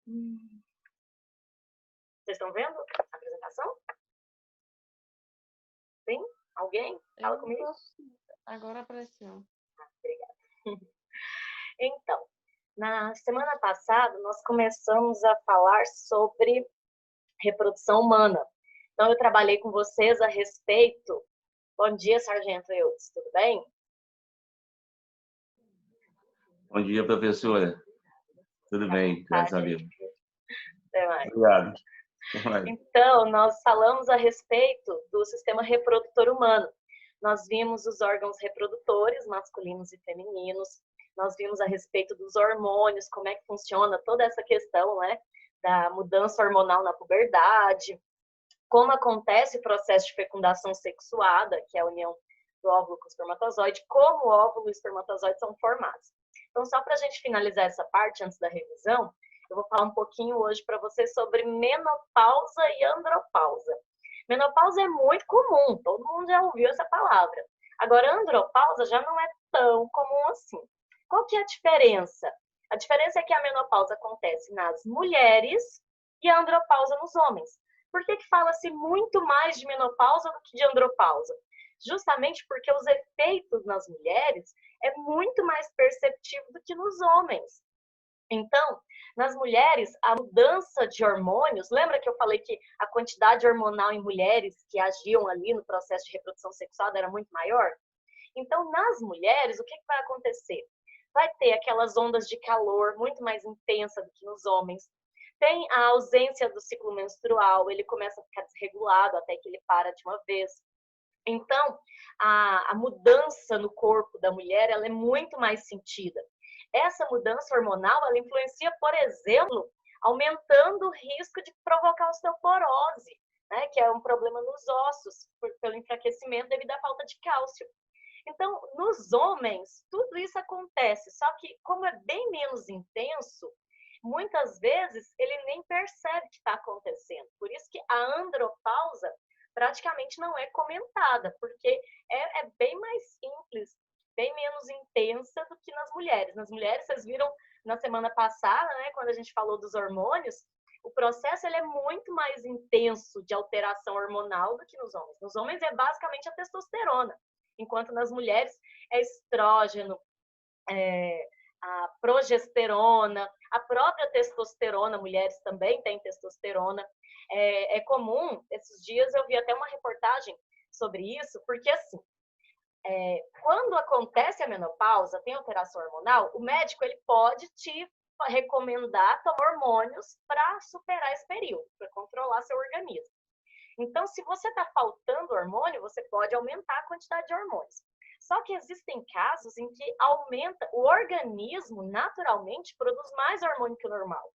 Vocês estão vendo a apresentação? Sim? Alguém? Eu Fala não comigo. posso. Agora apareceu. Obrigada. Então, na semana passada, nós começamos a falar sobre reprodução humana. Então, eu trabalhei com vocês a respeito. Bom dia, Sargento Eudes, tudo bem? Bom dia, professora. Tudo Tá, bem, tá, graças a Deus. gente. Até mais. Obrigado. Até mais. Então, nós falamos a respeito do sistema reprodutor humano. Nós vimos os órgãos reprodutores, masculinos e femininos. Nós vimos a respeito dos hormônios, como é que funciona toda essa questão, né, da mudança hormonal na puberdade, como acontece o processo de fecundação sexuada, que é a união do óvulo com o espermatozoide, como o óvulo e o espermatozoide são formados. Então, só para a gente finalizar essa parte antes da revisão, eu vou falar um pouquinho hoje para vocês sobre menopausa e andropausa. Menopausa é muito comum, todo mundo já ouviu essa palavra. Agora, andropausa já não é tão comum assim. Qual que é a diferença? A diferença é que a menopausa acontece nas mulheres e a andropausa nos homens. Por que fala-se muito mais de menopausa do que de andropausa? Justamente porque os efeitos nas mulheres é muito mais perceptível do que nos homens. Então, nas mulheres, a mudança de hormônios, lembra que eu falei que a quantidade hormonal em mulheres que agiam ali no processo de reprodução sexual era muito maior? Então, nas mulheres, o que vai acontecer? Vai ter aquelas ondas de calor muito mais intensa do que nos homens. Tem a ausência do ciclo menstrual, ele começa a ficar desregulado até que ele para de uma vez. Então, a mudança no corpo da mulher ela é muito mais sentida. Essa mudança hormonal ela influencia, por exemplo, aumentando o risco de provocar osteoporose, né, que é um problema nos ossos, pelo enfraquecimento devido à falta de cálcio. Então, nos homens, tudo isso acontece, só que como é bem menos intenso, muitas vezes ele nem percebe que está acontecendo. Por isso que a andropausa praticamente não é comentada, porque é bem mais simples, bem menos intensa do que nas mulheres. Nas mulheres, vocês viram na semana passada, né, quando a gente falou dos hormônios, o processo ele é muito mais intenso de alteração hormonal do que nos homens. Nos homens é basicamente a testosterona, enquanto nas mulheres é estrógeno, a progesterona, a própria testosterona, mulheres também têm testosterona. É comum, esses dias eu vi até uma reportagem sobre isso, porque assim, quando acontece a menopausa, tem alteração hormonal, o médico ele pode te recomendar tomar hormônios para superar esse período, para controlar seu organismo. Então, se você está faltando hormônio, você pode aumentar a quantidade de hormônios. Só que existem casos em que aumenta, o organismo naturalmente produz mais hormônio que o normal.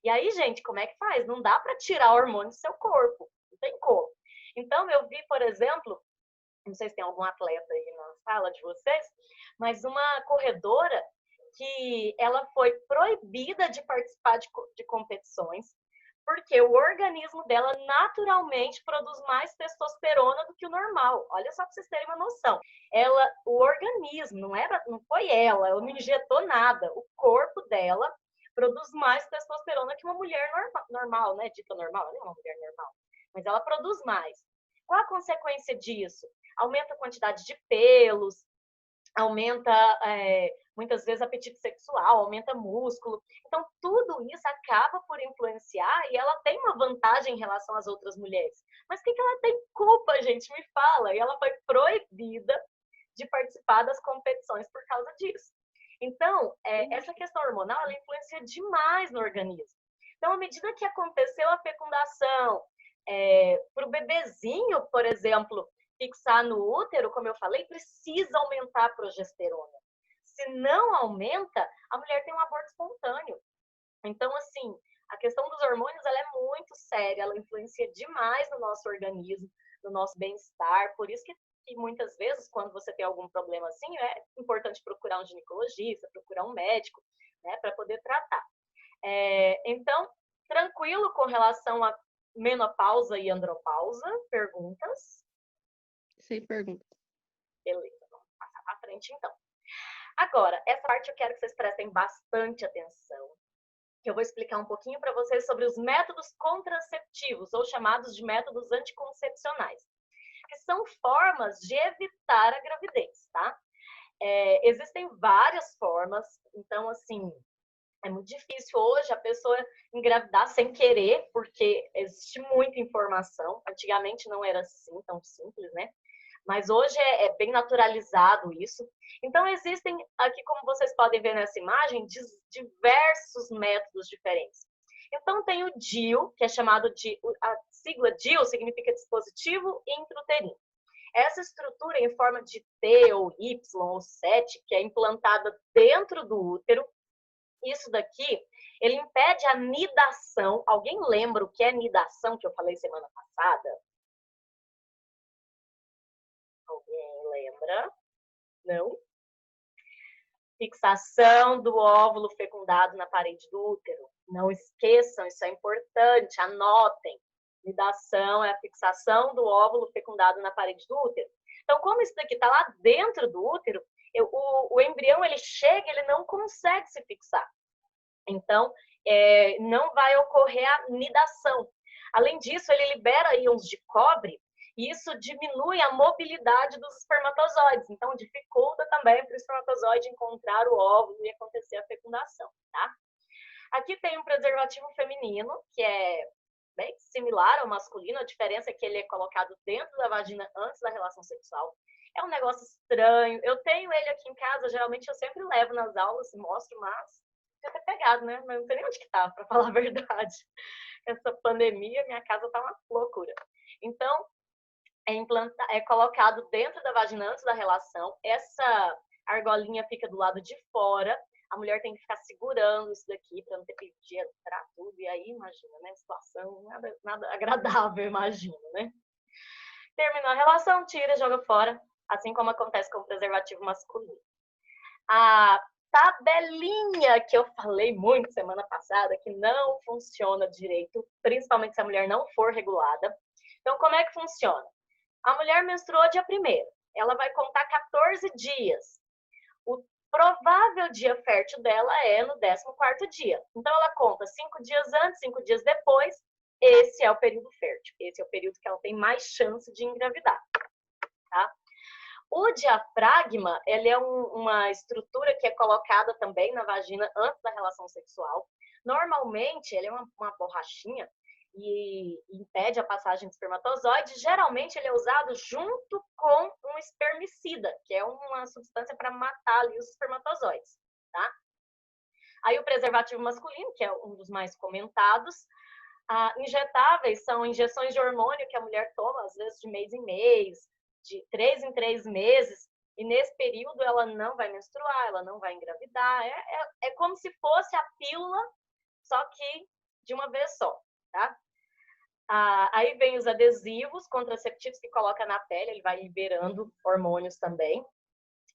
E aí, gente, como é que faz? Não dá para tirar hormônio do seu corpo. Não tem como. Então, eu vi, por exemplo, não sei se tem algum atleta aí na sala de vocês, mas uma corredora que ela foi proibida de participar de competições porque o organismo dela naturalmente produz mais testosterona do que o normal. Olha só para vocês terem uma noção. O organismo, não foi ela não injetou nada. O corpo dela produz mais testosterona que uma mulher normal, né? Dita normal, ela não é uma mulher normal, mas ela produz mais. Qual a consequência disso? Aumenta a quantidade de pelos, aumenta muitas vezes apetite sexual, aumenta músculo. Então, tudo isso acaba por influenciar e ela tem uma vantagem em relação às outras mulheres. Mas o que ela tem culpa, gente? Me fala. E ela foi proibida de participar das competições por causa disso. Então, essa questão hormonal, ela influencia demais no organismo. Então, à medida que aconteceu a fecundação, para o bebezinho, por exemplo, fixar no útero, como eu falei, precisa aumentar a progesterona. Se não aumenta, a mulher tem um aborto espontâneo. Então, assim, a questão dos hormônios ela é muito séria, ela influencia demais no nosso organismo, no nosso bem-estar. Por isso que muitas vezes, quando você tem algum problema assim, é importante procurar um ginecologista, procurar um médico, né, para poder tratar. Então, tranquilo com relação a menopausa e andropausa? Perguntas? Sem pergunta. Beleza, vamos passar para frente então. Agora, essa parte eu quero que vocês prestem bastante atenção, que eu vou explicar um pouquinho para vocês sobre os métodos contraceptivos, ou chamados de métodos anticoncepcionais, que são formas de evitar a gravidez, tá? Existem várias formas, então, assim, é muito difícil hoje a pessoa engravidar sem querer, porque existe muita informação. Antigamente não era assim tão simples, né? Mas hoje é bem naturalizado isso. Então, existem aqui, como vocês podem ver nessa imagem, diversos métodos diferentes. Então, tem o DIU, que é chamado de... A sigla DIU significa dispositivo intrauterino. Essa estrutura em forma de T ou Y ou 7, que é implantada dentro do útero, isso daqui, ele impede a nidação. Alguém lembra o que é nidação, que eu falei semana passada? Alguém lembra? Não? Fixação do óvulo fecundado na parede do útero. Não esqueçam, isso é importante, anotem. Nidação é a fixação do óvulo fecundado na parede do útero. Então, como isso daqui está lá dentro do útero, o embrião, ele chega, ele não consegue se fixar. Então, não vai ocorrer a nidação. Além disso, ele libera íons de cobre e isso diminui a mobilidade dos espermatozoides. Então, dificulta também para o espermatozoide encontrar o óvulo e acontecer a fecundação, tá? Aqui tem um preservativo feminino, que é bem similar ao masculino. A diferença é que ele é colocado dentro da vagina antes da relação sexual. É um negócio estranho. Eu tenho ele aqui em casa, geralmente eu sempre levo nas aulas e mostro, mas podia ter pegado, né? Mas não sei nem onde que tá, para falar a verdade. Essa pandemia, minha casa tá uma loucura. Então, é colocado dentro da vagina antes da relação. Essa argolinha fica do lado de fora. A mulher tem que ficar segurando isso daqui para não ter perigo de entrar tudo. E aí, imagina, né? Situação nada agradável, imagina, né? Terminou a relação, tira, joga fora. Assim como acontece com o preservativo masculino. A tabelinha que eu falei muito semana passada, que não funciona direito, principalmente se a mulher não for regulada. Então, como é que funciona? A mulher menstruou dia 1º, ela vai contar 14 dias. O provável dia fértil dela é no 14º dia. Então, ela conta 5 dias antes, 5 dias depois. Esse é o período fértil. Esse é o período que ela tem mais chance de engravidar. Tá? O diafragma, ele é uma estrutura que é colocada também na vagina antes da relação sexual. Normalmente, ele é uma borrachinha e impede a passagem de espermatozoide. Geralmente, ele é usado junto com um espermicida, que é uma substância para matar ali os espermatozoides, tá? Aí o preservativo masculino, que é um dos mais comentados. Injetáveis são injeções de hormônio que a mulher toma, às vezes de mês em mês, de 3 em 3 meses, e nesse período ela não vai menstruar, ela não vai engravidar. É como se fosse a pílula, só que de uma vez só, tá? Aí vem os adesivos contraceptivos que coloca na pele, ele vai liberando hormônios também.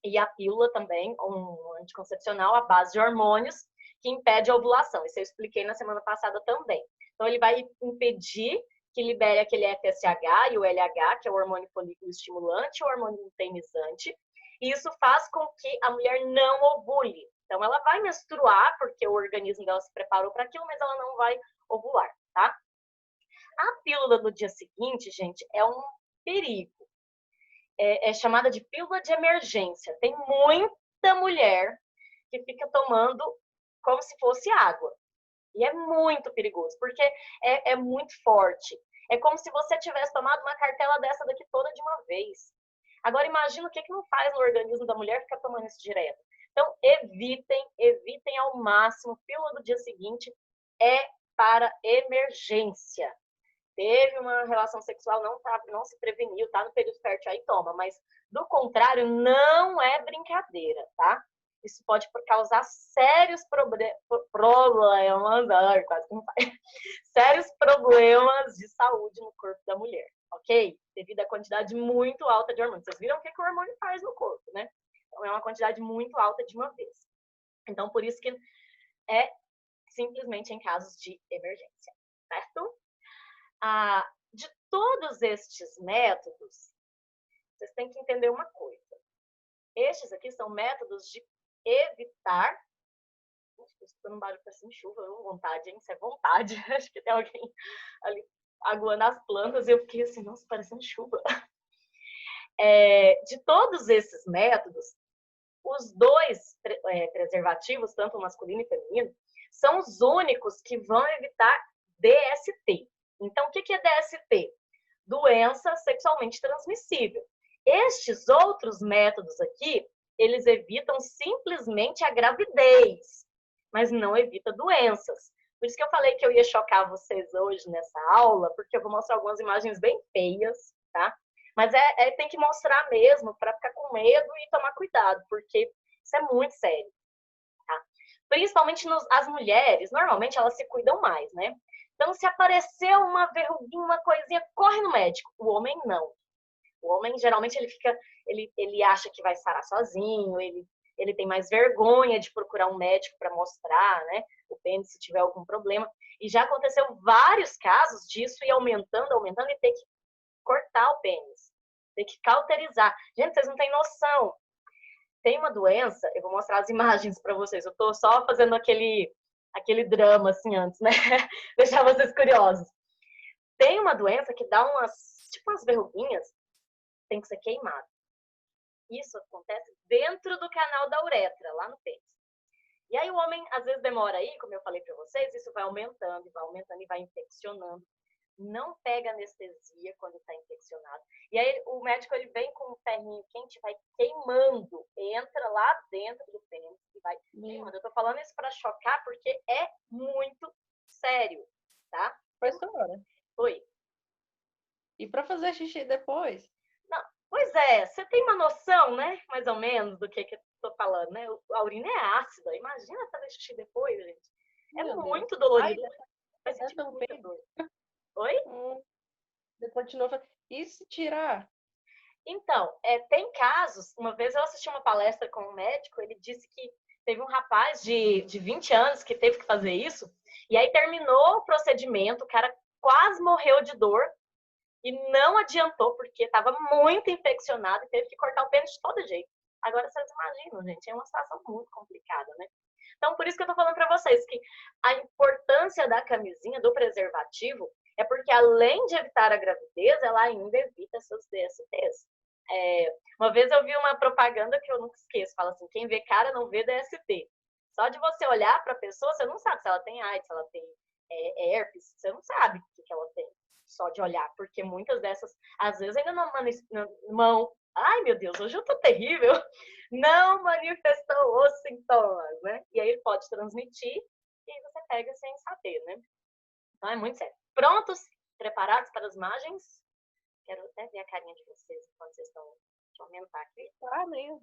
E a pílula também, um anticoncepcional à base de hormônios, que impede a ovulação. Isso eu expliquei na semana passada também. Então, ele vai impedir que libere aquele FSH e o LH, que é o hormônio folículo estimulante, o hormônio luteinizante. E isso faz com que a mulher não ovule. Então, ela vai menstruar, porque o organismo dela se preparou para aquilo, mas ela não vai ovular, tá? A pílula do dia seguinte, gente, é um perigo. É chamada de pílula de emergência. Tem muita mulher que fica tomando como se fosse água. E é muito perigoso, porque é muito forte. É como se você tivesse tomado uma cartela dessa daqui toda de uma vez. Agora, imagina o que não faz no organismo da mulher ficar tomando isso direto. Então, evitem ao máximo. Pílula do dia seguinte é para emergência. Teve uma relação sexual, não se preveniu, tá no período fértil, aí toma. Mas, do contrário, não é brincadeira, tá? Isso pode causar sérios problemas, ai, quase que não faz, sérios problemas de saúde no corpo da mulher, ok? Devido à quantidade muito alta de hormônio. Vocês viram o que o hormônio faz no corpo, né? Então, é uma quantidade muito alta de uma vez. Então, por isso que é simplesmente em casos de emergência, certo? De todos estes métodos, vocês têm que entender uma coisa. Estes aqui são métodos de evitar estou num barulho parecendo chuva, vontade, hein? Isso é vontade. Acho que tem alguém ali aguando as plantas e eu fiquei assim, nossa, parecendo chuva. De todos esses métodos, os dois preservativos, tanto o masculino e feminino, são os únicos que vão evitar DST. Então, o que é DST? Doença sexualmente transmissível. Estes outros métodos aqui, eles evitam simplesmente a gravidez, mas não evita doenças. Por isso que eu falei que eu ia chocar vocês hoje nessa aula, porque eu vou mostrar algumas imagens bem feias, tá? Mas tem que mostrar mesmo para ficar com medo e tomar cuidado, porque isso é muito sério, tá? Principalmente as mulheres, normalmente elas se cuidam mais, né? Então, se apareceu uma verruguinha, uma coisinha, corre no médico. O homem não. O homem, geralmente, ele acha que vai sarar sozinho, ele tem mais vergonha de procurar um médico para mostrar, né, o pênis se tiver algum problema. E já aconteceu vários casos disso ir aumentando, e ter que cortar o pênis, ter que cauterizar. Gente, vocês não têm noção. Tem uma doença, eu vou mostrar as imagens para vocês. Eu tô só fazendo aquele drama assim antes, né? Deixar vocês curiosos. Tem uma doença que dá umas verruguinhas, tem que ser queimado. Isso acontece dentro do canal da uretra, lá no pênis. E aí o homem, às vezes, demora aí, como eu falei para vocês, isso vai aumentando e vai infeccionando. Não pega anestesia quando está infeccionado. E aí o médico ele vem com um ferrinho quente, vai queimando, entra lá dentro do pênis e vai queimando. Eu tô falando isso para chocar porque é muito sério, tá? Professora. Oi. E para fazer xixi depois? Não, pois é, você tem uma noção, né? Mais ou menos do que eu tô falando, né? A urina é ácida. Imagina fazer xixi depois, gente. É muito dolorido. Vai sentir muita dor. Oi? Depois continua fazendo. E se tirar? Então, tem casos, uma vez eu assisti uma palestra com um médico, ele disse que teve um rapaz de 20 anos que teve que fazer isso, e aí terminou o procedimento, o cara quase morreu de dor, e não adiantou, porque estava muito infeccionado e teve que cortar o pênis de todo jeito. Agora, vocês imaginam, gente, é uma situação muito complicada, né? Então, por isso que eu tô falando para vocês que a importância da camisinha, do preservativo, é porque além de evitar a gravidez, ela ainda evita essas DSTs. Uma vez eu vi uma propaganda que eu nunca esqueço, fala assim, quem vê cara não vê DST. Só de você olhar para a pessoa, você não sabe se ela tem AIDS, se ela tem herpes, você não sabe o que ela tem, só de olhar, porque muitas dessas, às vezes ainda na mão, ai meu Deus, hoje eu tô terrível, não manifestou os sintomas, né? E aí ele pode transmitir e aí você pega sem saber, né? Então é muito sério. Prontos? Preparados para as imagens? Quero até ver a carinha de vocês quando vocês estão. Deixa eu aumentar aqui. Ah, mesmo.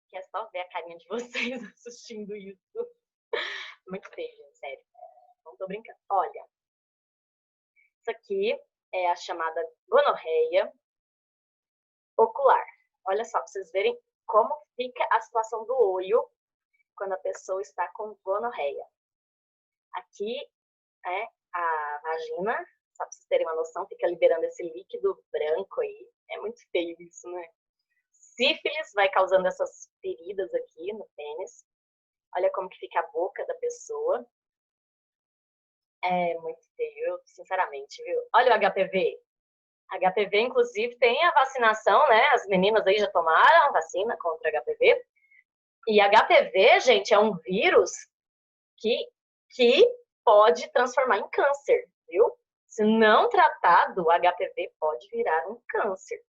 Quer só ver a carinha de vocês assistindo isso. Muito feio, gente, sério. Não tô brincando. Olha. Isso aqui é a chamada gonorreia ocular. Olha só, para vocês verem como fica a situação do olho quando a pessoa está com gonorreia. Aqui é a vagina, só para vocês terem uma noção, fica liberando esse líquido branco aí. É muito feio isso, né? Sífilis vai causando essas feridas aqui no pênis. Olha como que fica a boca da pessoa. É muito feio, sinceramente, viu? Olha o HPV. HPV, inclusive, tem a vacinação, né? As meninas aí já tomaram a vacina contra HPV. E HPV, gente, é um vírus que pode transformar em câncer, viu? Se não tratado, o HPV pode virar um câncer.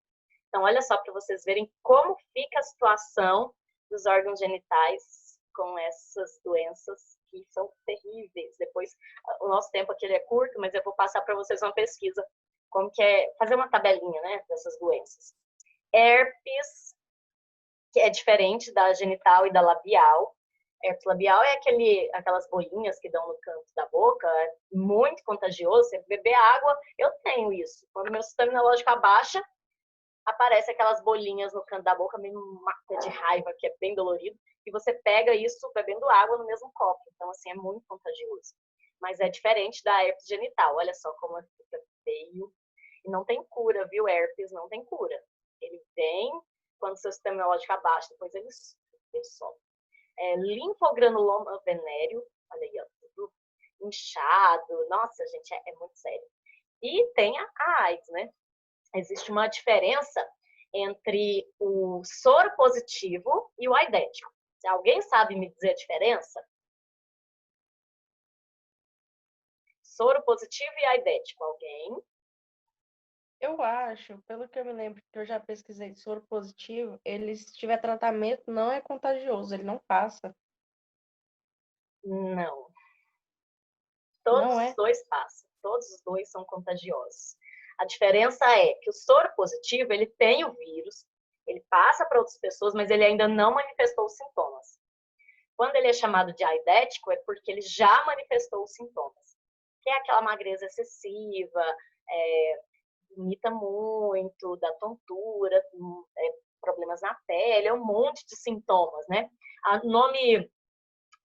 Então, olha só para vocês verem como fica a situação dos órgãos genitais com essas doenças que são terríveis. Depois, o nosso tempo aqui é curto, mas eu vou passar para vocês uma pesquisa, como que é, fazer uma tabelinha, né, dessas doenças. Herpes, que é diferente da genital e da labial. Herpes labial é aquelas bolinhas que dão no canto da boca, é muito contagioso. Você beber água, eu tenho isso. Quando meu sistema imunológico abaixa, aparece aquelas bolinhas no canto da boca, meio mata de raiva, que é bem dolorido, e você pega isso bebendo água no mesmo copo. Então, assim, é muito contagioso. Mas é diferente da herpes genital. Olha só como fica feio. E não tem cura, viu? Herpes não tem cura. Ele vem quando o seu sistema imunológico abaixa, depois ele some. linfogranuloma venéreo, olha aí, ó, tudo inchado, nossa, gente, é muito sério. E tem a AIDS, né? Existe uma diferença entre o soro positivo e o aidético. Se alguém sabe me dizer a diferença? Soro positivo e aidético, alguém? Eu acho, pelo que eu me lembro, que eu já pesquisei soro positivo, ele, se tiver tratamento, não é contagioso, ele não passa. Não. Todos Não os é? dois passam. Todos os dois são contagiosos. A diferença é que o soro positivo, ele tem o vírus, ele passa para outras pessoas, mas ele ainda não manifestou os sintomas. Quando ele é chamado de aidético, é porque ele já manifestou os sintomas. Que é aquela magreza excessiva, vomita muito, dá tontura, problemas na pele, é um monte de sintomas, né? O nome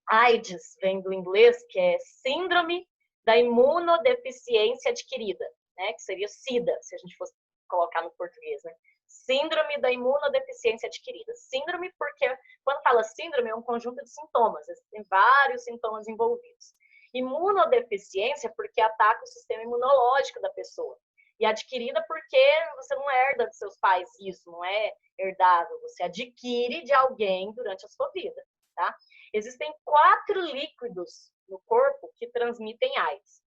AIDS vem do inglês, que é Síndrome da Imunodeficiência Adquirida, né? Que seria SIDA, se a gente fosse colocar no português, né? Síndrome da Imunodeficiência Adquirida. Síndrome porque, quando fala síndrome, é um conjunto de sintomas, tem vários sintomas envolvidos. Imunodeficiência porque ataca o sistema imunológico da pessoa. E adquirida porque você não herda de seus pais isso, não é herdável, você adquire de alguém durante a sua vida, tá? Existem 4 líquidos no corpo que transmitem AIDS,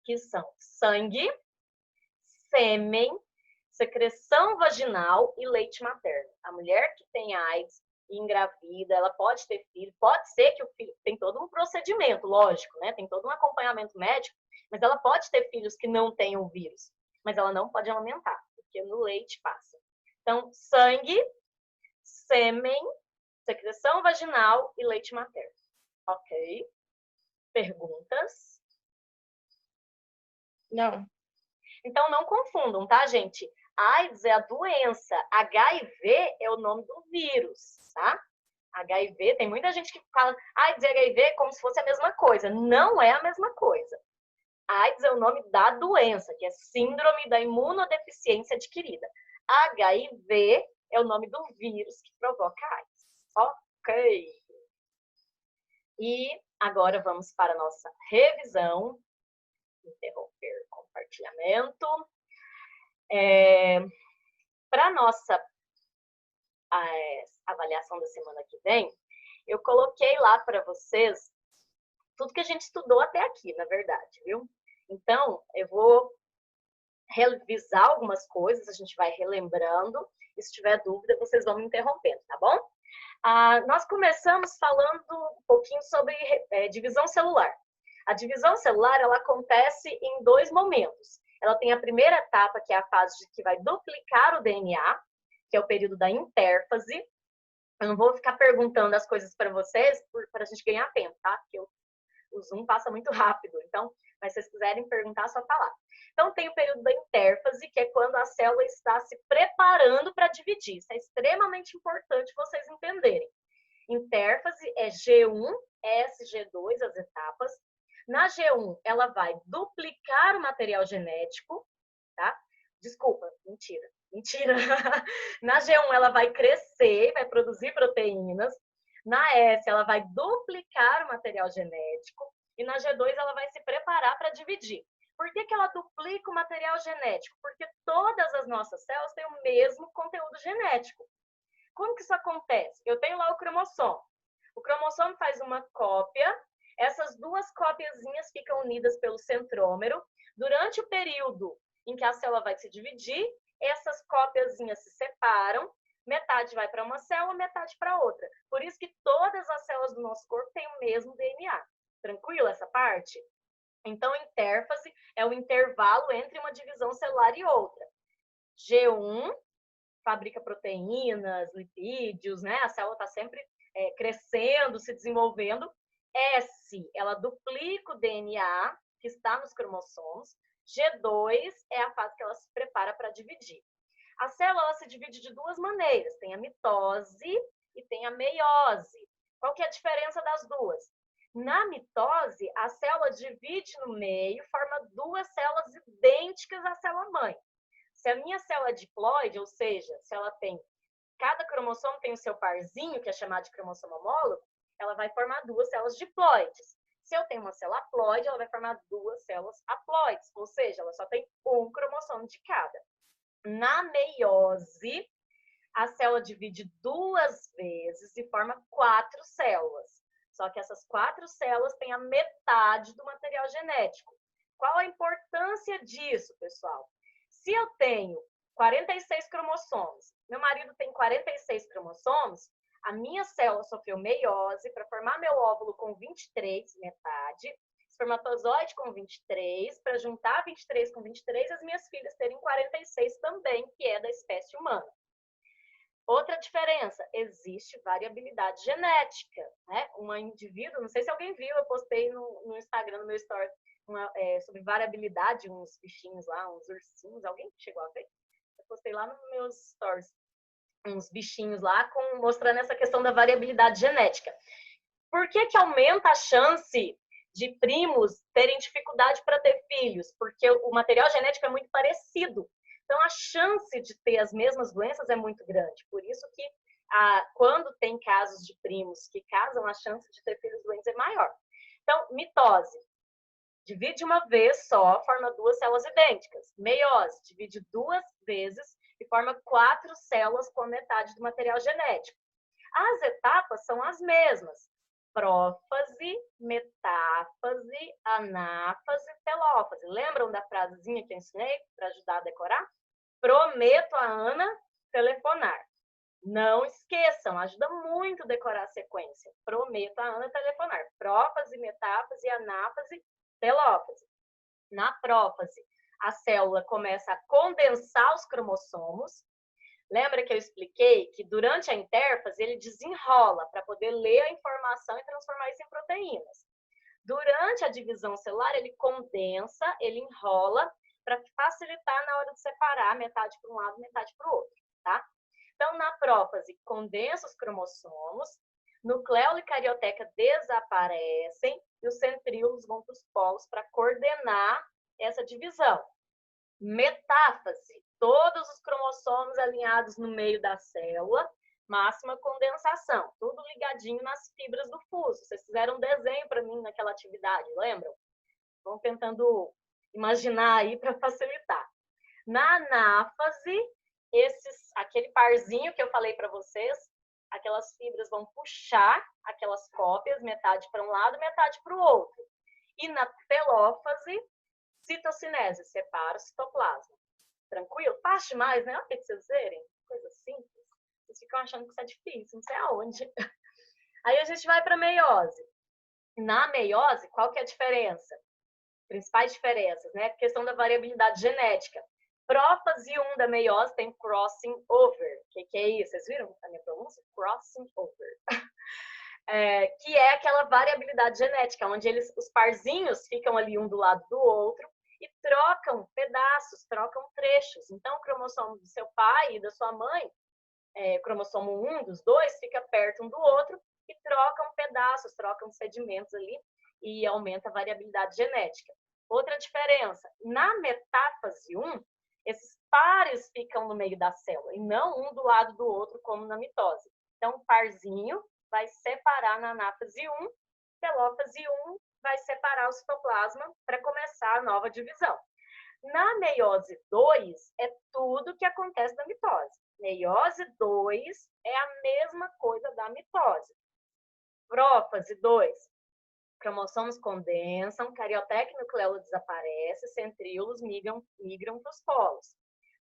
que são sangue, sêmen, secreção vaginal e leite materno. A mulher que tem AIDS e engravida, ela pode ter filho, pode ser que o filho tem todo um procedimento, lógico, né? Tem todo um acompanhamento médico, mas ela pode ter filhos que não tenham o vírus, mas ela não pode amamentar, porque no leite passa. Então, sangue, sêmen, secreção vaginal e leite materno. Ok? Perguntas? Não. Então, não confundam, tá, gente? AIDS é a doença, HIV é o nome do vírus, tá? HIV, tem muita gente que fala AIDS e HIV como se fosse a mesma coisa. Não é a mesma coisa. AIDS é o nome da doença, que é Síndrome da Imunodeficiência Adquirida. HIV é o nome do vírus que provoca AIDS. Ok. E agora vamos para a nossa revisão. Interromper compartilhamento. Para a nossa avaliação da semana que vem, eu coloquei lá para vocês tudo que a gente estudou até aqui, na verdade, viu? Então, eu vou revisar algumas coisas, a gente vai relembrando, e se tiver dúvida, vocês vão me interrompendo, tá bom? Nós começamos falando um pouquinho sobre divisão celular. A divisão celular, ela acontece em 2 momentos. Ela tem a primeira etapa, que é a fase que vai duplicar o DNA, que é o período da intérfase. Eu não vou ficar perguntando as coisas para vocês para a gente ganhar tempo, tá? Porque o Zoom passa muito rápido. Então, mas se vocês quiserem perguntar, é só falar. Então, tem o período da intérfase, que é quando a célula está se preparando para dividir. Isso é extremamente importante vocês entenderem. Intérfase é G1, S, G2, as etapas. Na G1, ela vai duplicar o material genético, tá? Desculpa, mentira. Na G1, ela vai crescer, vai produzir proteínas. Na S, ela vai duplicar o material genético. E na G2, ela vai se preparar para dividir. Por que ela duplica o material genético? Porque todas as nossas células têm o mesmo conteúdo genético. Como que isso acontece? Eu tenho lá o cromossomo. O cromossomo faz uma cópia, essas 2 cópiazinhas ficam unidas pelo centrômero. Durante o período em que a célula vai se dividir, essas cópiazinhas se separam, metade vai para uma célula, metade para outra. Por isso que todas as células do nosso corpo têm o mesmo DNA. Tranquilo essa parte? Então, intérfase é o intervalo entre uma divisão celular e outra. G1 fabrica proteínas, lipídios, né? A célula está sempre crescendo, se desenvolvendo. S, ela duplica o DNA que está nos cromossomos. G2 é a fase que ela se prepara para dividir. A célula ela se divide de 2 maneiras. Tem a mitose e tem a meiose. Qual que é a diferença das duas? Na mitose, a célula divide no meio, forma 2 células idênticas à célula-mãe. Se a minha célula é diploide, ou seja, se ela tem, cada cromossomo tem o seu parzinho, que é chamado de cromossomo homólogo, ela vai formar 2 células diploides. Se eu tenho uma célula haploide, ela vai formar 2 células haploides, ou seja, ela só tem um cromossomo de cada. Na meiose, a célula divide 2 vezes e forma 4 células. Só que essas 4 células têm a metade do material genético. Qual a importância disso, pessoal? Se eu tenho 46 cromossomos, meu marido tem 46 cromossomos, a minha célula sofreu meiose para formar meu óvulo com 23, metade, espermatozoide com 23, para juntar 23 com 23 e as minhas filhas terem 46 também, que é da espécie humana. Outra diferença, existe variabilidade genética, né? Um indivíduo, não sei se alguém viu, eu postei no Instagram, no meu story, sobre variabilidade, uns bichinhos lá, uns ursinhos, alguém chegou a ver? Eu postei lá nos meus stories, uns bichinhos lá, mostrando essa questão da variabilidade genética. Por que que aumenta a chance de primos terem dificuldade para ter filhos? Porque o material genético é muito parecido. Então, a chance de ter as mesmas doenças é muito grande. Por isso que, quando tem casos de primos que casam, a chance de ter filhos doentes é maior. Então, mitose. Divide uma vez só, forma 2 células idênticas. Meiose. Divide 2 vezes e forma 4 células com a metade do material genético. As etapas são as mesmas. Prófase, metáfase, anáfase, telófase. Lembram da frasezinha que eu ensinei para ajudar a decorar? Prometo a Ana telefonar. Não esqueçam, ajuda muito a decorar a sequência. Prometo a Ana telefonar. Prófase, metáfase, anáfase, telófase. Na prófase, a célula começa a condensar os cromossomos. Lembra que eu expliquei que durante a intérfase ele desenrola para poder ler a informação e transformar isso em proteínas. Durante a divisão celular, ele condensa, ele enrola para facilitar na hora de separar metade para um lado, metade para o outro, tá? Então, na prófase, condensa os cromossomos, nucleolo e carioteca desaparecem e os centríolos vão para os polos para coordenar essa divisão. Metáfase, todos os cromossomos alinhados no meio da célula, máxima condensação, tudo ligadinho nas fibras do fuso. Vocês fizeram um desenho para mim naquela atividade, lembram? Vão tentando imaginar aí para facilitar. Na anáfase, aquele parzinho que eu falei para vocês, aquelas fibras vão puxar aquelas cópias, metade para um lado, metade para o outro. E na telófase, citocinese, separa o citoplasma. Tranquilo? Fácil demais, né? Olha o que vocês verem. Coisa simples. Vocês ficam achando que isso é difícil, não sei aonde. Aí a gente vai para meiose. Na meiose, qual que é a diferença? Principais diferenças, né? A questão da variabilidade genética. Prófase 1 da meiose tem crossing over. O que é isso? Vocês viram a minha pronúncia? Crossing over. Que é aquela variabilidade genética, onde os parzinhos ficam ali um do lado do outro e trocam pedaços, trocam trechos. Então, o cromossomo do seu pai e da sua mãe, cromossomo 1 dos dois, fica perto um do outro e trocam pedaços, trocam sedimentos ali e aumenta a variabilidade genética. Outra diferença, na metáfase 1, esses pares ficam no meio da célula e não um do lado do outro, como na mitose. Então, o parzinho vai separar na anáfase 1, telófase 1 vai separar o citoplasma para começar a nova divisão. Na meiose 2, é tudo que acontece na mitose. Meiose 2 é a mesma coisa da mitose. Prófase 2, cromossomos condensam, carioteca e nucleolo desaparece, centríolos migram para os polos.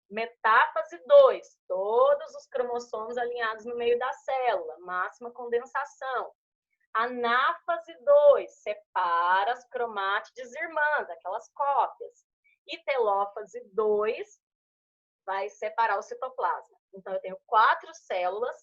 Metáfase 2, todos os cromossomos alinhados no meio da célula, máxima condensação. Anáfase 2, separa as cromátides irmãs, aquelas cópias. E telófase 2 vai separar o citoplasma. Então, eu tenho 4 células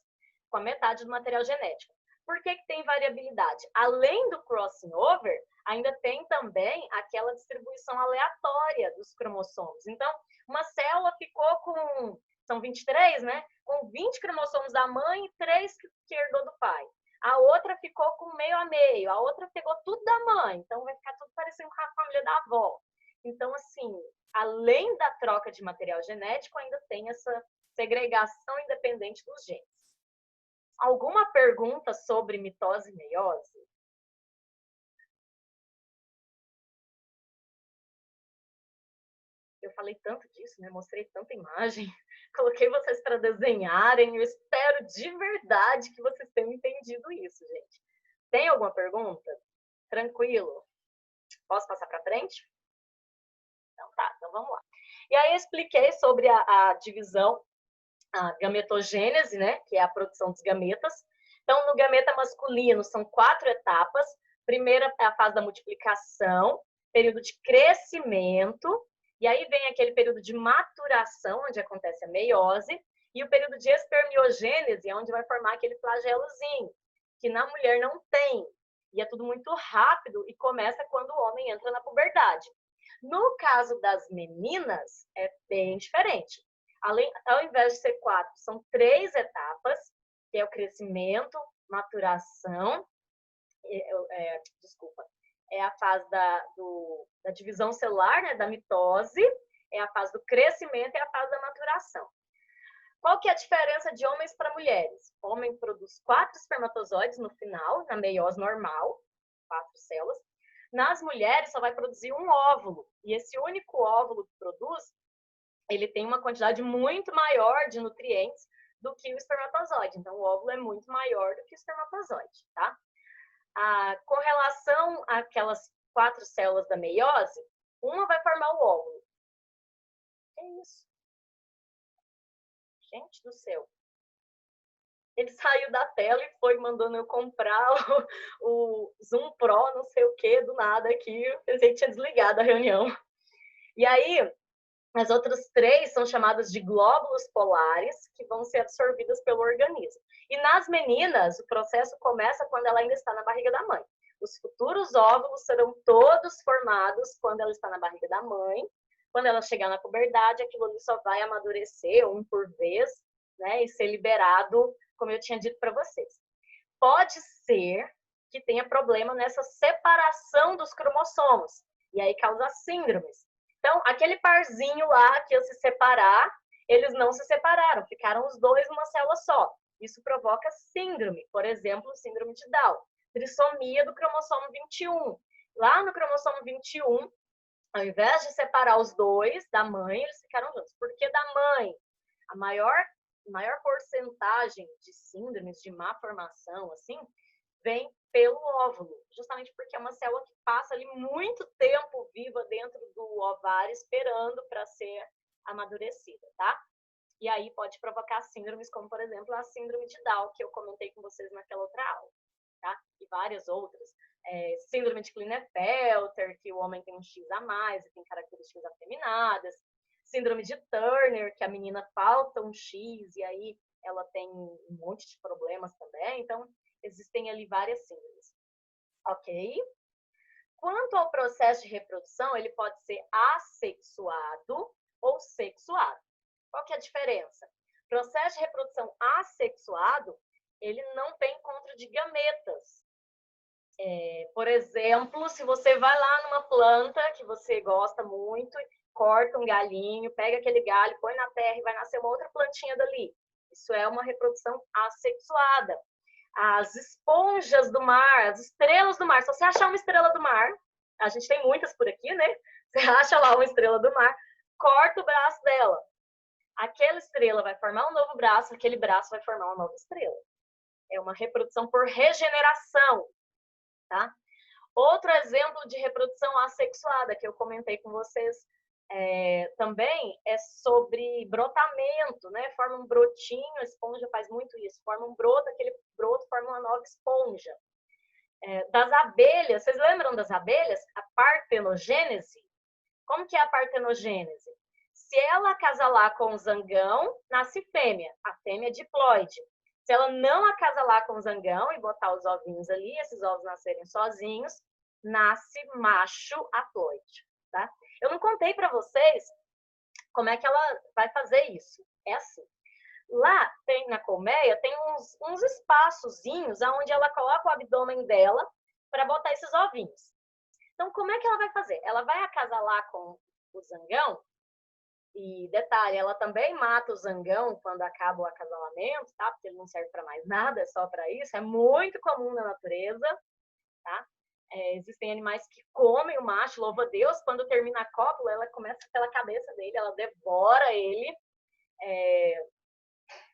com a metade do material genético. Por que tem variabilidade? Além do crossing over, ainda tem também aquela distribuição aleatória dos cromossomos. Então, uma célula ficou com, são 23, né? Com 20 cromossomos da mãe e 3 que herdou do pai. A outra ficou com meio a meio, a outra pegou tudo da mãe. Então, vai ficar tudo parecendo com a família da avó. Então, assim, além da troca de material genético, ainda tem essa segregação independente dos genes. Alguma pergunta sobre mitose e meiose? Eu falei tanto disso, né? Mostrei tanta imagem, coloquei vocês para desenharem. Eu espero de verdade que vocês tenham entendido isso, gente. Tem alguma pergunta? Tranquilo? Posso passar para frente? Então tá, então vamos lá. E aí eu expliquei sobre a divisão, a gametogênese, né? Que é a produção dos gametas. Então, no gameta masculino, são 4 etapas. Primeira é a fase da multiplicação, período de crescimento, e aí vem aquele período de maturação, onde acontece a meiose, e o período de espermiogênese, onde vai formar aquele flagelozinho, que na mulher não tem. E é tudo muito rápido e começa quando o homem entra na puberdade. No caso das meninas, é bem diferente. Ao invés de ser 4, são 3 etapas, que é o crescimento, maturação, é a fase da divisão celular, né, da mitose, é a fase do crescimento e a fase da maturação. Qual que é a diferença de homens para mulheres? O homem produz 4 espermatozoides no final, na meiose normal, 4 células. Nas mulheres, só vai produzir um óvulo. E esse único óvulo que produz, ele tem uma quantidade muito maior de nutrientes do que o espermatozoide. Então, o óvulo é muito maior do que o espermatozoide, tá? Com relação àquelas 4 células da meiose, uma vai formar o óvulo. Que isso? Gente do céu. Ele saiu da tela e foi mandando eu comprar o Zoom Pro, não sei o que, do nada aqui. Eu pensei que tinha desligado a reunião. E aí, as outras 3 são chamadas de glóbulos polares, que vão ser absorvidas pelo organismo. E nas meninas, o processo começa quando ela ainda está na barriga da mãe. Os futuros óvulos serão todos formados quando ela está na barriga da mãe. Quando ela chegar na puberdade, aquilo ali só vai amadurecer, um por vez, né, e ser liberado, como eu tinha dito para vocês. Pode ser que tenha problema nessa separação dos cromossomos, e aí causa síndromes. Então, aquele parzinho lá que ia se separar, eles não se separaram, ficaram os 2 numa célula só. Isso provoca síndrome, por exemplo, síndrome de Down, trissomia do cromossomo 21. Lá no cromossomo 21, ao invés de separar os 2 da mãe, eles ficaram juntos. Porque da mãe, a maior porcentagem de síndromes de má formação, assim, vem pelo óvulo, justamente porque é uma célula que passa ali muito tempo viva dentro do ovário, esperando para ser amadurecida, tá? E aí pode provocar síndromes como, por exemplo, a síndrome de Down, que eu comentei com vocês naquela outra aula, tá? E várias outras. Síndrome de Klinefelter, que o homem tem um X a mais e tem características afeminadas. Síndrome de Turner, que a menina falta um X e aí ela tem um monte de problemas também. Então, existem ali várias síndromes. Ok? Quanto ao processo de reprodução, ele pode ser assexuado ou sexuado. Qual que é a diferença? O processo de reprodução assexuado, ele não tem encontro de gametas. Por exemplo, se você vai lá numa planta que você gosta muito, corta um galhinho, pega aquele galho, põe na terra e vai nascer uma outra plantinha dali. Isso é uma reprodução assexuada. As esponjas do mar, as estrelas do mar. Se você achar uma estrela do mar, a gente tem muitas por aqui, né? Você acha lá uma estrela do mar, corta o braço dela. Aquela estrela vai formar um novo braço, aquele braço vai formar uma nova estrela. É uma reprodução por regeneração, tá? Outro exemplo de reprodução assexuada que eu comentei com vocês também é sobre brotamento, né? Forma um brotinho, a esponja faz muito isso, forma um broto, aquele broto forma uma nova esponja. Das abelhas, vocês lembram das abelhas? A partenogênese. Como que é a partenogênese? Se ela acasalar com o zangão, nasce fêmea. A fêmea é diploide. Se ela não acasalar com o zangão e botar os ovinhos ali, esses ovos nascerem sozinhos, nasce macho haploide, tá? Eu não contei para vocês como é que ela vai fazer isso. É assim. Lá na colmeia tem uns espaçozinhos onde ela coloca o abdômen dela para botar esses ovinhos. Então, como é que ela vai fazer? Ela vai acasalar com o zangão E detalhe, ela também mata o zangão quando acaba o acasalamento, tá? Porque ele não serve para mais nada, é só para isso. É muito comum na natureza, tá? Existem animais que comem o macho, louva a Deus, quando termina a cópula, ela começa pela cabeça dele, ela devora ele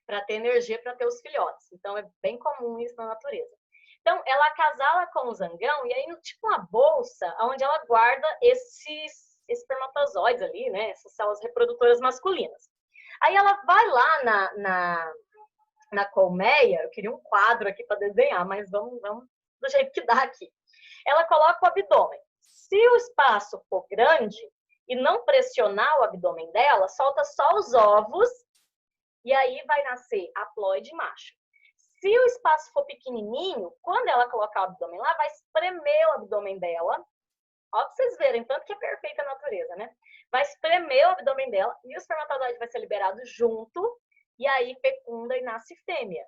para ter energia para ter os filhotes. Então, é bem comum isso na natureza. Então, ela acasala com o zangão e aí, tipo uma bolsa, onde ela guarda esses espermatozoides ali, né? Essas células reprodutoras masculinas. Aí ela vai lá na colmeia, eu queria um quadro aqui para desenhar, mas vamos do jeito que dá aqui. Ela coloca o abdômen. Se o espaço for grande e não pressionar o abdômen dela, solta só os ovos e aí vai nascer haploide macho. Se o espaço for pequenininho, quando ela colocar o abdômen lá, vai espremer o abdômen dela. Ó, pra vocês verem, tanto que é perfeita a natureza, né? Vai espremer o abdômen dela e o espermatozoide vai ser liberado junto e aí fecunda e nasce fêmea.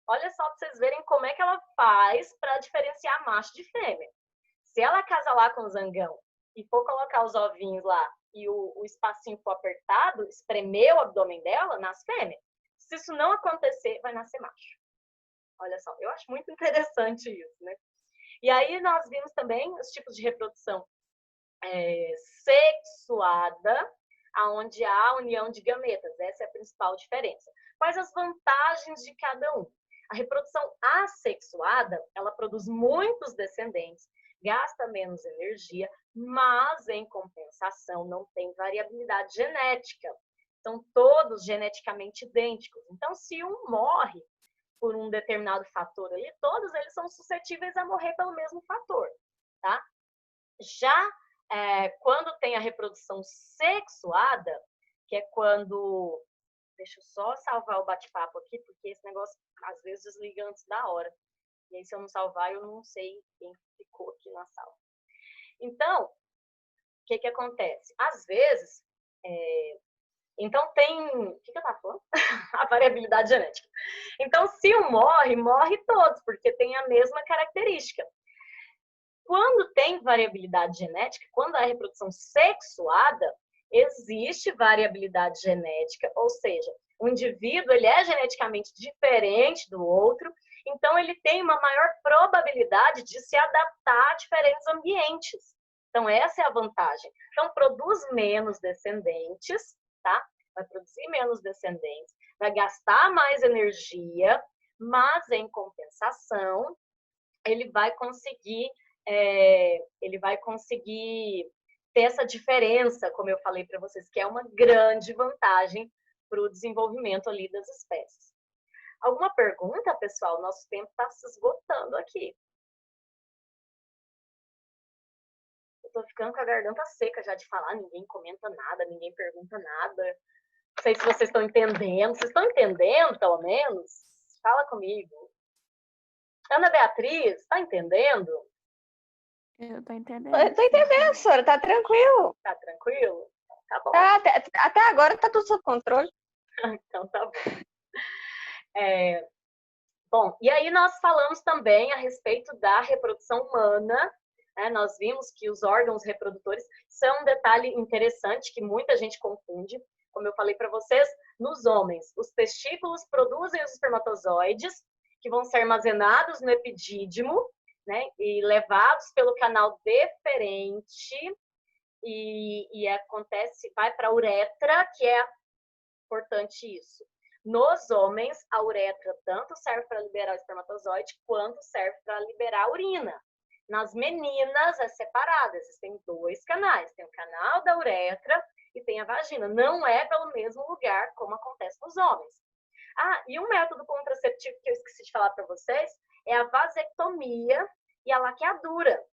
Olha só pra vocês verem como é que ela faz para diferenciar macho de fêmea. Se ela acasalar com o zangão e for colocar os ovinhos lá e o espacinho for apertado, espremer o abdômen dela, nasce fêmea. Se isso não acontecer, vai nascer macho. Olha só, eu acho muito interessante isso, né? E aí nós vimos também os tipos de reprodução sexuada, onde há união de gametas. Essa é a principal diferença. Quais as vantagens de cada um? A reprodução assexuada, ela produz muitos descendentes, gasta menos energia, mas, em compensação, não tem variabilidade genética. São todos geneticamente idênticos. Então, se um morre por um determinado fator ali, todos eles são suscetíveis a morrer pelo mesmo fator, tá? Já quando tem a reprodução sexuada, que é quando... Deixa eu só salvar o bate-papo aqui, porque esse negócio às vezes desliga antes da hora. E aí, se eu não salvar, eu não sei quem ficou aqui na sala. Então, o que acontece? Às vezes, então tem... O que eu estava falando? A variabilidade genética. Então, se um morre todos, porque tem a mesma característica. Quando tem variabilidade genética, quando há reprodução sexuada, existe variabilidade genética, ou seja, o indivíduo ele é geneticamente diferente do outro, então ele tem uma maior probabilidade de se adaptar a diferentes ambientes. Então, essa é a vantagem. Então, produz menos descendentes, tá? Vai produzir menos descendentes, vai gastar mais energia, mas, em compensação, ele vai conseguir ter essa diferença, como eu falei para vocês, que é uma grande vantagem para o desenvolvimento ali das espécies. Alguma pergunta, pessoal? Nosso tempo está se esgotando aqui. Eu estou ficando com a garganta seca já de falar, ninguém comenta nada, ninguém pergunta nada. Não sei se vocês estão entendendo. Vocês estão entendendo, pelo menos? Fala comigo. Ana Beatriz, está entendendo? Eu tô entendendo. Eu tô entendendo, senhora. Tá tranquilo. Tá tranquilo? Tá bom. Tá, até agora tá tudo sob controle. Então tá bom. Bom, e aí nós falamos também a respeito da reprodução humana, né? Nós vimos que os órgãos reprodutores são um detalhe interessante que muita gente confunde. Como eu falei para vocês, nos homens, os testículos produzem os espermatozoides, que vão ser armazenados no epidídimo, né? E levados pelo canal deferente, e acontece, vai para a uretra, que é importante isso. Nos homens, a uretra tanto serve para liberar o espermatozoide, quanto serve para liberar a urina. Nas meninas é separado, existem dois canais, tem o canal da uretra e tem a vagina. Não é pelo mesmo lugar como acontece nos homens. Ah, e um método contraceptivo que eu esqueci de falar para vocês é a vasectomia e a laqueadura.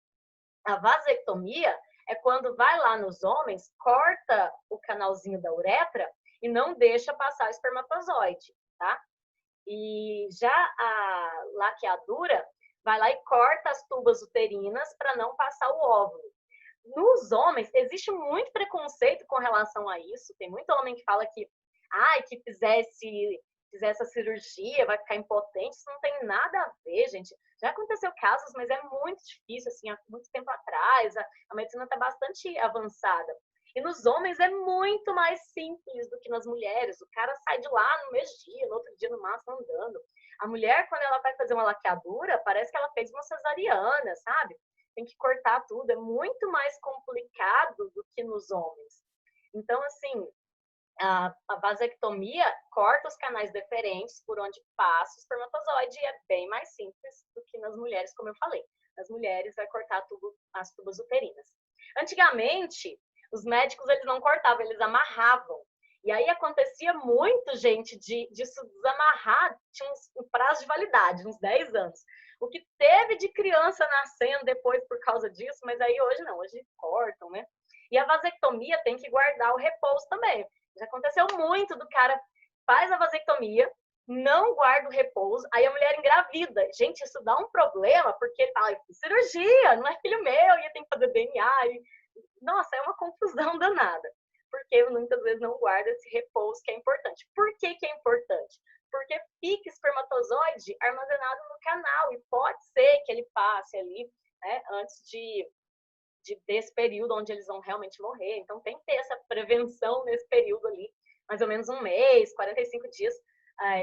A vasectomia é quando vai lá nos homens, corta o canalzinho da uretra e não deixa passar o espermatozoide, tá? E já a laqueadura vai lá e corta as tubas uterinas para não passar o óvulo. Nos homens, existe muito preconceito com relação a isso. Tem muito homem que fala que fizesse a cirurgia, vai ficar impotente. Isso não tem nada a ver, gente. Já aconteceu casos, mas é muito difícil, assim, há muito tempo atrás. A medicina está bastante avançada. E nos homens é muito mais simples do que nas mulheres. O cara sai de lá no mesmo dia, no outro dia no máximo andando. A mulher, quando ela vai fazer uma laqueadura, parece que ela fez uma cesariana, sabe? Tem que cortar tudo. É muito mais complicado do que nos homens. Então, assim, a vasectomia corta os canais deferentes por onde passa o espermatozoide e é bem mais simples do que nas mulheres, como eu falei. Nas mulheres vai cortar as tubas uterinas. Antigamente, os médicos eles não cortavam, eles amarravam. E aí acontecia muito, gente, disso desamarrar, tinha um prazo de validade, uns 10 anos. O que teve de criança nascendo depois por causa disso, mas aí hoje não, hoje cortam, né? E a vasectomia tem que guardar o repouso também. Já aconteceu muito do cara faz a vasectomia, não guarda o repouso, aí a mulher engravida. Gente, isso dá um problema, porque ele fala, cirurgia, não é filho meu, ia ter que fazer DNA. Nossa, é uma confusão danada, porque muitas vezes não guarda esse repouso que é importante. Por que que é importante? Porque fica espermatozoide armazenado no canal, e pode ser que ele passe ali, né, antes desse período onde eles vão realmente morrer. Então, tem que ter essa prevenção nesse período ali, mais ou menos um mês, 45 dias,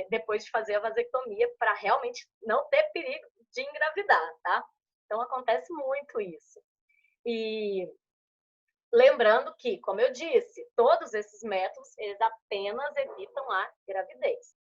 depois de fazer a vasectomia, para realmente não ter perigo de engravidar, tá? Então, acontece muito isso. E lembrando que, como eu disse, todos esses métodos, eles apenas evitam a gravidez.